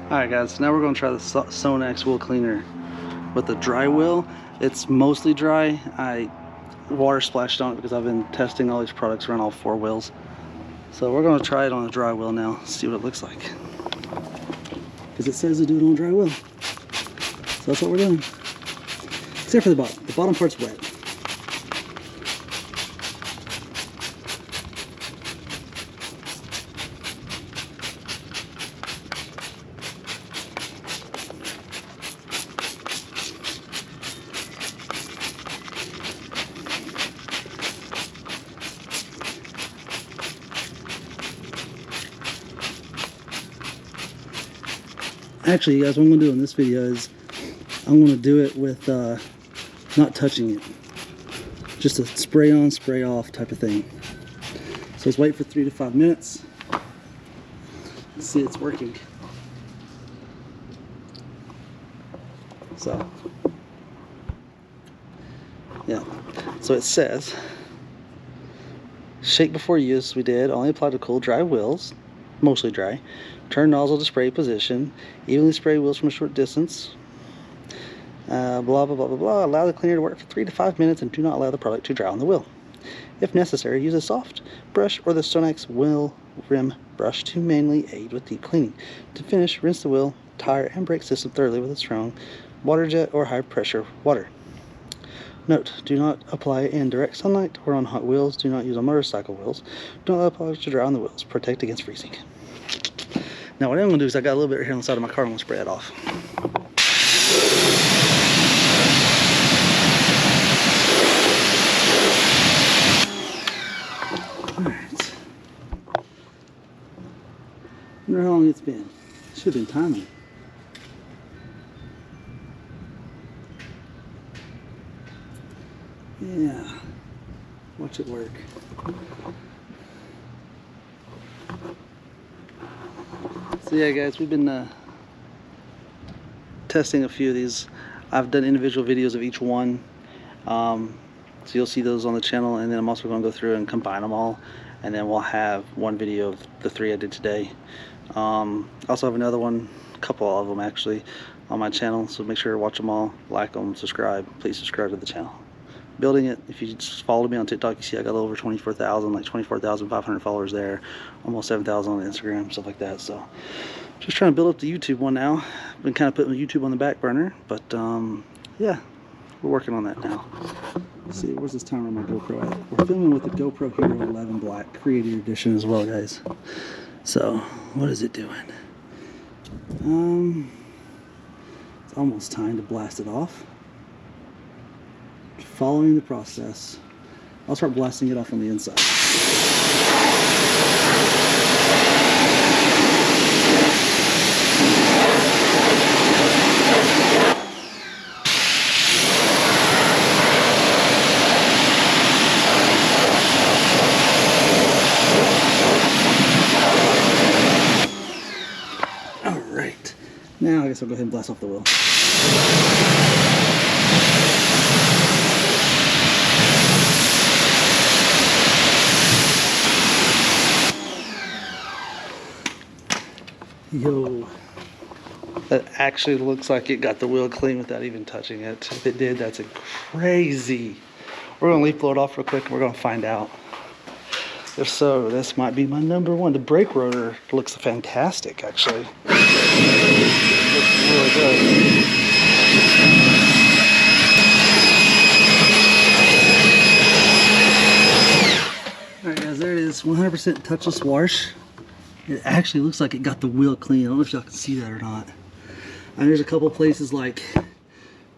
Alright guys, now we're going to try the SONAX wheel cleaner with the dry wheel. It's mostly dry. Water splashed on it because I've been testing all these products around all 4 wheels. So we're going to try it on a dry wheel now, see what it looks like. Because it says to do it on a dry wheel. So that's what we're doing. Except for the bottom. The bottom part's wet. Actually, you guys, what I'm going to do in this video is I'm going to do it with not touching it. Just a spray on, spray off type of thing. So let's wait for 3 to 5 minutes. Let's see it's working. So, yeah. So it says, shake before use, we did. Only apply to cool, dry wheels. Mostly dry. Turn nozzle to spray position. Evenly spray wheels from a short distance. Blah, blah, blah, blah, blah. Allow the cleaner to work for 3 to 5 minutes and do not allow the product to dry on the wheel. If necessary, use a soft brush or the SONAX wheel rim brush to mainly aid with deep cleaning. To finish, rinse the wheel, tire, and brake system thoroughly with a strong water jet or high pressure water. Note, do not apply in direct sunlight or on hot wheels. Do not use on motorcycle wheels. Do not allow products to dry on the wheels. Protect against freezing. Now what I'm going to do is I got a little bit right here on the side of my car. I'm going to spray it off. Alright. I wonder how long it's been. It should have been timing. Yeah. Watch it work. So yeah guys, we've been testing a few of these. I've done individual videos of each one. So you'll see those on the channel, and then I'm also going to go through and combine them all, and then we'll have one video of the 3 I did today. Also have another one, a couple of them actually, on my channel, so make sure to watch them all, like them, subscribe. Please subscribe to the channel. Building it. If you just followed me on TikTok, you see I got over 24,000, like 24,500 followers there, almost 7,000 on Instagram, stuff like that. So just trying to build up the YouTube one now. Been kind of putting YouTube on the back burner, but yeah, we're working on that now. Let's see, where's this timer on my GoPro at? We're filming with the GoPro Hero 11 Black Creator Edition as well, guys. So what is it doing? It's almost time to blast it off. Following the process, I'll start blasting it off on the inside. Alright, now I guess I'll go ahead and blast off the wheel. Yo, that actually looks like it got the wheel clean without even touching it. If it did, that's crazy. We're going to leaf blow it off real quick and we're going to find out. If so, this might be my #1. The brake rotor looks fantastic, actually. It looks really good. Alright guys, there it is, 100% touchless wash. It actually looks like it got the wheel clean. I don't know if y'all can see that or not. And there's a couple places like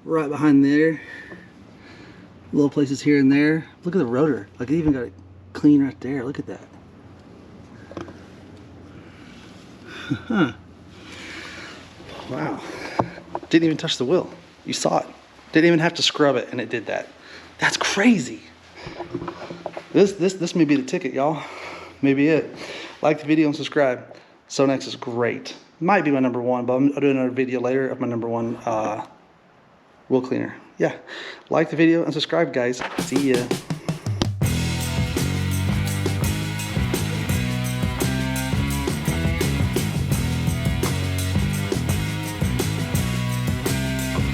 right behind there. Little places here and there. Look at the rotor. Like it even got it clean right there. Look at that. Wow. Didn't even touch the wheel. You saw it. Didn't even have to scrub it and it did that. That's crazy. This may be the ticket, y'all. Maybe it. Like the video and subscribe. SONAX is great. Might be my #1, but I'll do another video later of my #1 wheel cleaner. Yeah. Like the video and subscribe, guys. See ya.